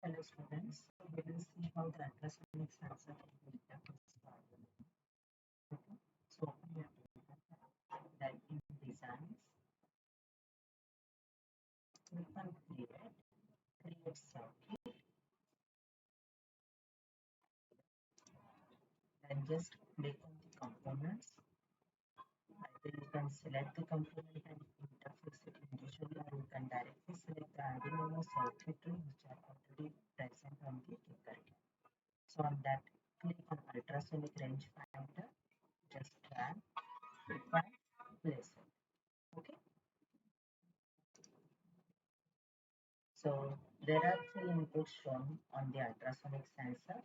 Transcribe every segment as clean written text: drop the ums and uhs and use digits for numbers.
Hello students, so we will see how the ultrasonic sensor can be interfaced by the brain. Okay. So open your TinkerCad, then in designs, click on create circuit, then just click on the components. Either you can select the component and interface it individually, or you can directly select the Arduino circuitry which are already present on the TinkerCad. So on that, click on ultrasonic rangefinder, just drag, define, place it. Okay. So there are three inputs shown on the ultrasonic sensor.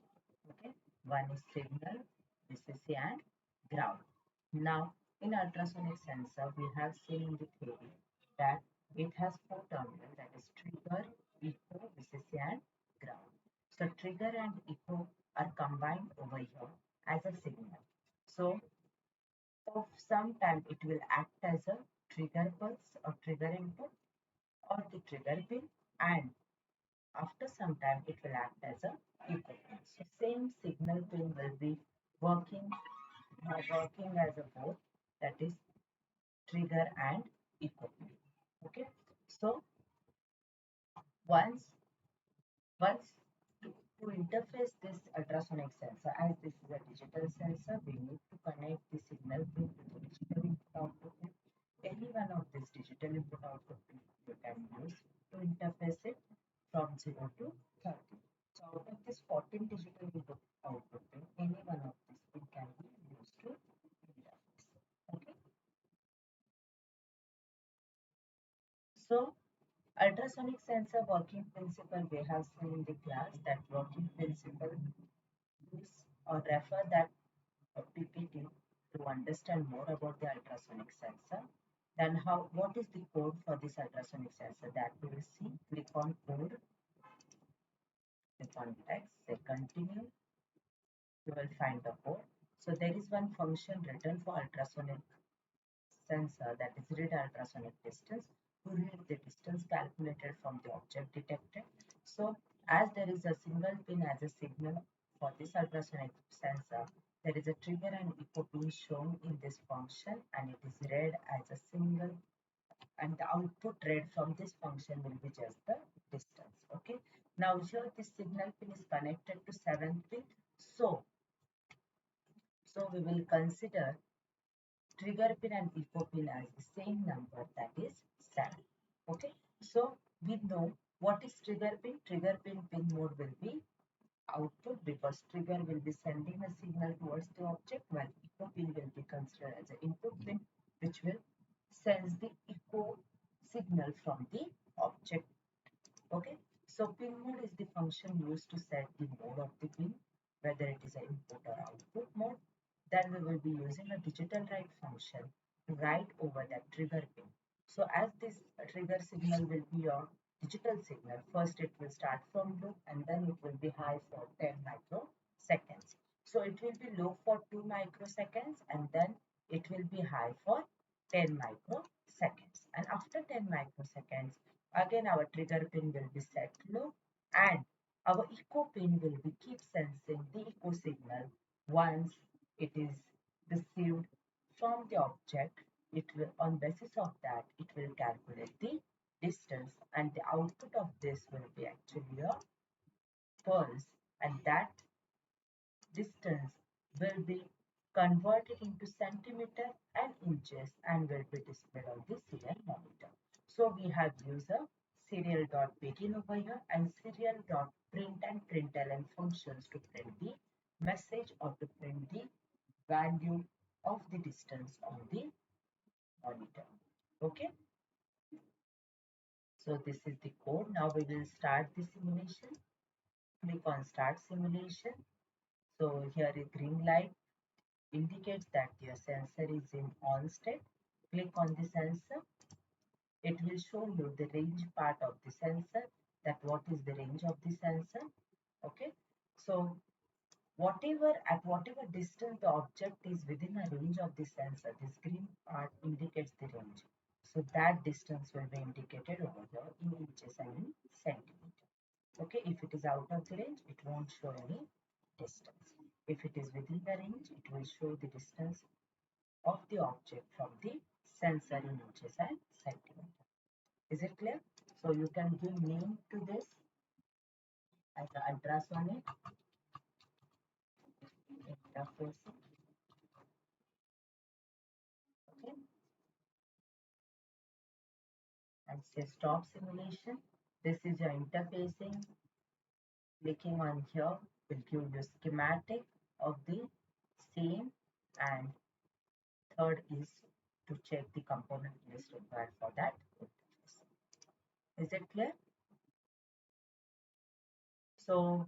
Okay, one is signal, VCC, and ground. Now, in ultrasonic sensor, we have seen in the theory that it has four terminals, that is trigger, echo, VCC, and ground. So trigger and echo are combined over here as a signal. So of some time it will act as a trigger pulse or trigger input or the trigger pin, and after some time, it will act as a echo pin. So same signal pin will be working as a both, that is trigger and echo pin. Okay. So once once to interface this ultrasonic sensor, as this is a digital sensor, we need to connect the signal pin to the digital input output pin. Any one of this digital input output pin you can use to interface it from 0 to 30. So out of this 14 digital input output pin, any one of this pin can be used to interface. Okay. So ultrasonic sensor working principle we have seen in the class. That working principle is or refer that PPT to understand more about the ultrasonic sensor. Then what is the code for this ultrasonic sensor, that we will see. Click on code, click on text, say continue, you will find the code. So there is one function written for ultrasonic sensor, that is read ultrasonic distance, to read the distance calculated from the object detected. So as there is a single pin as a signal for this ultrasonic sensor, there is a trigger and echo pin shown in this function, and it is read as a single, and the output read from this function will be just the distance. Okay. Now here this signal pin is connected to 7th pin. So we will consider trigger pin and echo pin as the same number, that is 7. Okay. So we know what is trigger pin. Trigger pin mode will be output, because trigger will be sending a signal towards the object, while echo pin will be considered as an input pin, which will sends the echo signal from the object. Okay. So pin mode is the function used to set the mode of the pin, whether it is an input or output mode. Then we will be using a digital write function to write over that trigger pin. So as this trigger signal will be your digital signal, first it will start from low and then it will be high for 10 microseconds. So it will be low for 2 microseconds and then it will be high for 10 microseconds. And after 10 microseconds, again our trigger pin will be set low, and our echo pin will be keep sensing the echo signal. Once it is received from the object, it will, on basis of that, it will calculate the distance, and the output of this will be actually a pulse, and that distance will be converted into centimeter and inches and will be displayed on the serial monitor. So we have used a serial.begin over here and serial.print and println functions to print the message or to print the value of the distance on the monitor. Okay. So this is the code. Now we will start the simulation. Click on start simulation. So here a green light indicates that your sensor is in on state. Click on the sensor. It will show you the range part of the sensor, that what is the range of the sensor. Okay. So at whatever distance the object is within a range of the sensor, this green part indicates the range. So that distance will be indicated over here in inches and in centimeter. Okay, if it is out of the range, it won't show any distance. If it is within the range, it will show the distance of the object from the sensor in inches and centimeter. Is it clear? So you can give name to this as ultrasonic interfacing. Okay, and say stop simulation. This is your interfacing. Clicking on here will give you schematic of the same, and third is to check the component list required for that interface. Is it clear? So